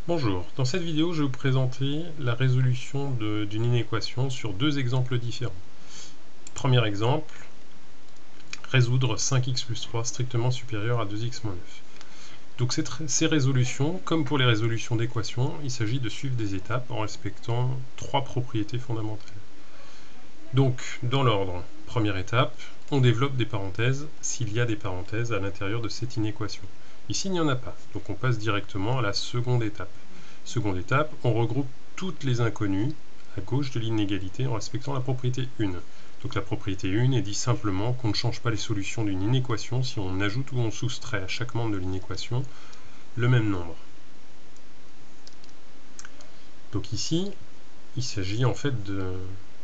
Bonjour, dans cette vidéo je vais vous présenter la résolution d'une inéquation sur deux exemples différents. Premier exemple, résoudre 5x plus 3 strictement supérieur à 2x moins 9. Donc ces résolutions, comme pour les résolutions d'équations, il s'agit de suivre des étapes en respectant trois propriétés fondamentales. Donc, dans l'ordre, première étape, on développe des parenthèses s'il y a des parenthèses à l'intérieur de cette inéquation. Ici, il n'y en a pas, donc on passe directement à la seconde étape. Seconde étape, on regroupe toutes les inconnues à gauche de l'inégalité en respectant la propriété 1. Donc la propriété 1 dit simplement qu'on ne change pas les solutions d'une inéquation si on ajoute ou on soustrait à chaque membre de l'inéquation le même nombre. Donc ici, il s'agit en fait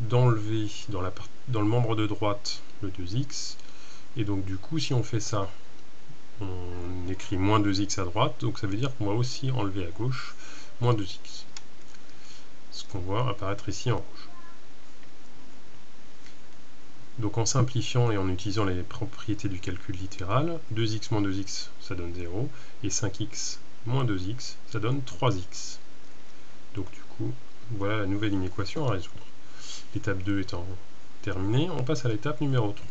d'enlever dans le membre de droite le 2x, et donc du coup si on fait ça, on écrit moins 2x à droite, donc ça veut dire qu'on va aussi enlever à gauche moins 2x. Ce qu'on voit apparaître ici en rouge. Donc en simplifiant et en utilisant les propriétés du calcul littéral, 2x moins 2x ça donne 0, et 5x moins 2x ça donne 3x. Donc du coup, voilà la nouvelle inéquation à résoudre. L'étape 2 étant terminée, on passe à l'étape numéro 3,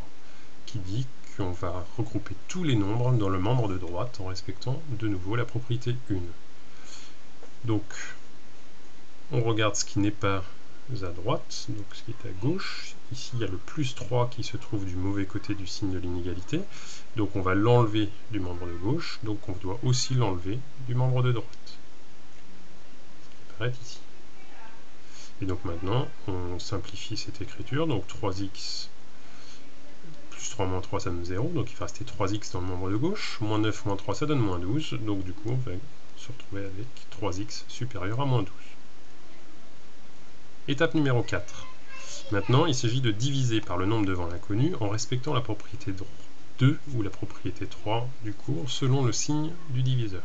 qui dit qu'on va regrouper tous les nombres dans le membre de droite en respectant de nouveau la propriété 1. Donc, on regarde ce qui n'est pas à droite, donc ce qui est à gauche. Ici, il y a le plus 3 qui se trouve du mauvais côté du signe de l'inégalité. Donc, on va l'enlever du membre de gauche, donc on doit aussi l'enlever du membre de droite. Ce qui apparaît ici. Et donc maintenant, on simplifie cette écriture. Donc 3x plus 3 moins 3, ça donne 0. Donc il va rester 3x dans le membre de gauche. Moins 9 moins 3, ça donne moins 12. Donc du coup, on va se retrouver avec 3x supérieur à moins 12. Étape numéro 4. Maintenant, il s'agit de diviser par le nombre devant l'inconnu en respectant la propriété 2 ou la propriété 3 du cours selon le signe du diviseur.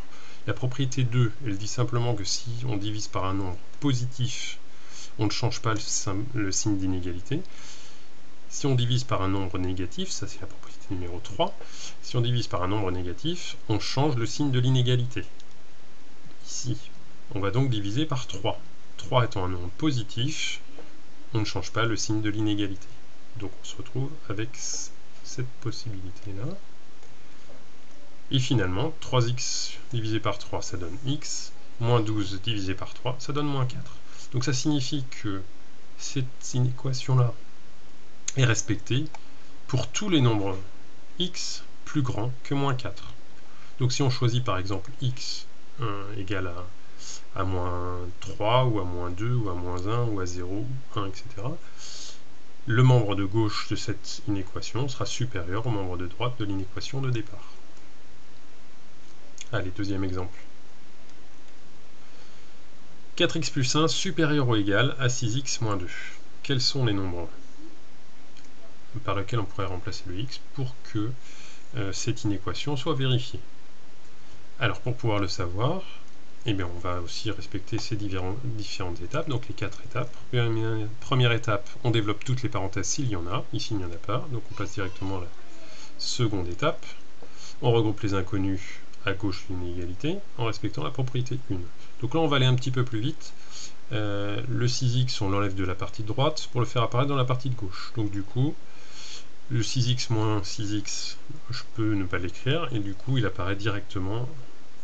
La propriété 2, elle dit simplement que si on divise par un nombre positif, on ne change pas le signe d'inégalité. Si on divise par un nombre négatif, ça c'est la propriété numéro 3, si on divise par un nombre négatif, on change le signe de l'inégalité. Ici, on va donc diviser par 3. 3 étant un nombre positif, on ne change pas le signe de l'inégalité. Donc on se retrouve avec cette possibilité-là. Et finalement, 3x divisé par 3, ça donne x, moins 12 divisé par 3, ça donne moins 4. Donc ça signifie que cette inéquation-là est respectée pour tous les nombres x plus grands que moins 4. Donc si on choisit par exemple x égale à moins 3, ou à moins 2, ou à moins 1, ou à 0, 1, etc., le membre de gauche de cette inéquation sera supérieur au membre de droite de l'inéquation de départ. Allez, deuxième exemple. 4x plus 1 supérieur ou égal à 6x moins 2. Quels sont les nombres par lesquels on pourrait remplacer le x pour que cette inéquation soit vérifiée? Alors pour pouvoir le savoir, eh bien, on va aussi respecter ces différentes étapes, donc les 4 étapes. Première étape, on développe toutes les parenthèses s'il y en a. Ici, il n'y en a pas, donc on passe directement à la seconde étape. On regroupe les inconnus à gauche de l'inégalité en respectant la propriété 1. Donc là, on va aller un petit peu plus vite. Le 6x, on l'enlève de la partie de droite pour le faire apparaître dans la partie de gauche. Donc du coup, le 6x moins 6x, je peux ne pas l'écrire, et du coup, il apparaît directement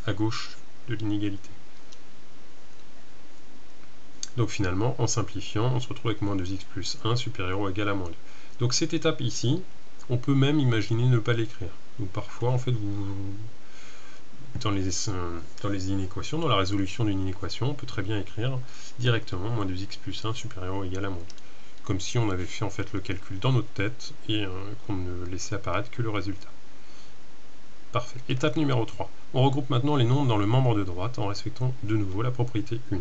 à gauche de l'inégalité. Donc finalement, en simplifiant, on se retrouve avec moins 2x plus 1 supérieur ou égal à moins 2. Donc cette étape ici, on peut même imaginer ne pas l'écrire. Donc parfois, en fait, dans les inéquations, dans la résolution d'une inéquation, on peut très bien écrire directement moins 2x plus 1 supérieur ou égal à moins 2. Comme si on avait fait en fait le calcul dans notre tête et qu'on ne laissait apparaître que le résultat. Parfait. Étape numéro 3. On regroupe maintenant les nombres dans le membre de droite en respectant de nouveau la propriété 1.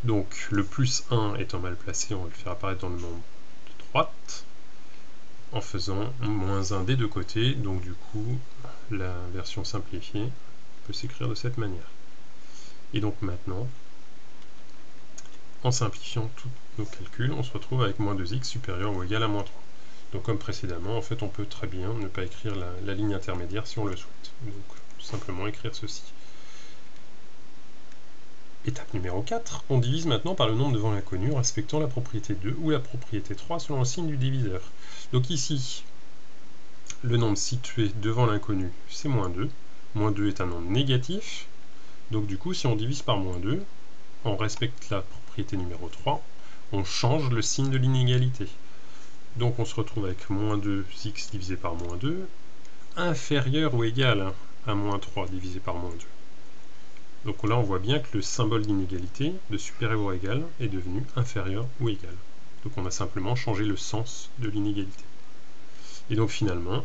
Donc le plus 1 étant mal placé, on va le faire apparaître dans le membre de droite en faisant moins 1 des deux côtés. Donc du coup, la version simplifiée peut s'écrire de cette manière. Et donc maintenant, en simplifiant tous nos calculs, on se retrouve avec moins 2x supérieur ou égal à moins 3. Donc comme précédemment, en fait, on peut très bien ne pas écrire la ligne intermédiaire si on le souhaite. Donc simplement écrire ceci. Étape numéro 4, on divise maintenant par le nombre devant l'inconnu en respectant la propriété 2 ou la propriété 3 selon le signe du diviseur. Donc ici, le nombre situé devant l'inconnu, c'est moins 2. Moins 2 est un nombre négatif. Donc du coup, si on divise par moins 2, on respecte la propriété numéro 3, on change le signe de l'inégalité. Donc on se retrouve avec moins 2x divisé par moins 2, inférieur ou égal à moins 3 divisé par moins 2. Donc là, on voit bien que le symbole d'inégalité, de supérieur ou égal, est devenu inférieur ou égal. Donc on a simplement changé le sens de l'inégalité. Et donc finalement,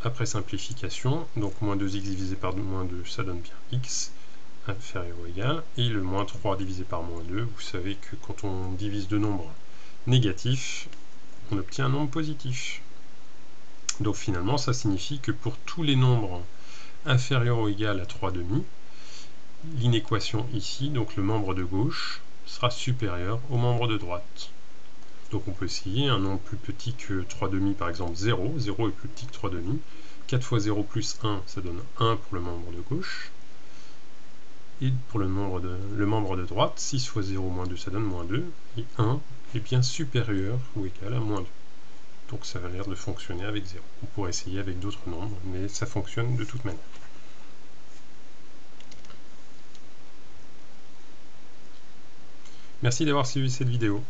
après simplification, donc moins 2x divisé par moins 2, ça donne bien x, inférieur ou égal, et le moins 3 divisé par moins 2, vous savez que quand on divise deux nombres négatifs, on obtient un nombre positif. Donc finalement, ça signifie que pour tous les nombres inférieurs ou égal à 3/2, l'inéquation ici, donc le membre de gauche, sera supérieur au membre de droite. Donc on peut essayer un nombre plus petit que 3/2, par exemple 0. 0 est plus petit que 3/2. 4 fois 0 plus 1, ça donne 1 pour le membre de gauche. Et pour le membre de droite, 6 fois 0 moins 2, ça donne moins 2. Et 1 est bien supérieur ou égal à moins 2. Donc ça a l'air de fonctionner avec 0. On pourrait essayer avec d'autres nombres, mais ça fonctionne de toute manière. Merci d'avoir suivi cette vidéo.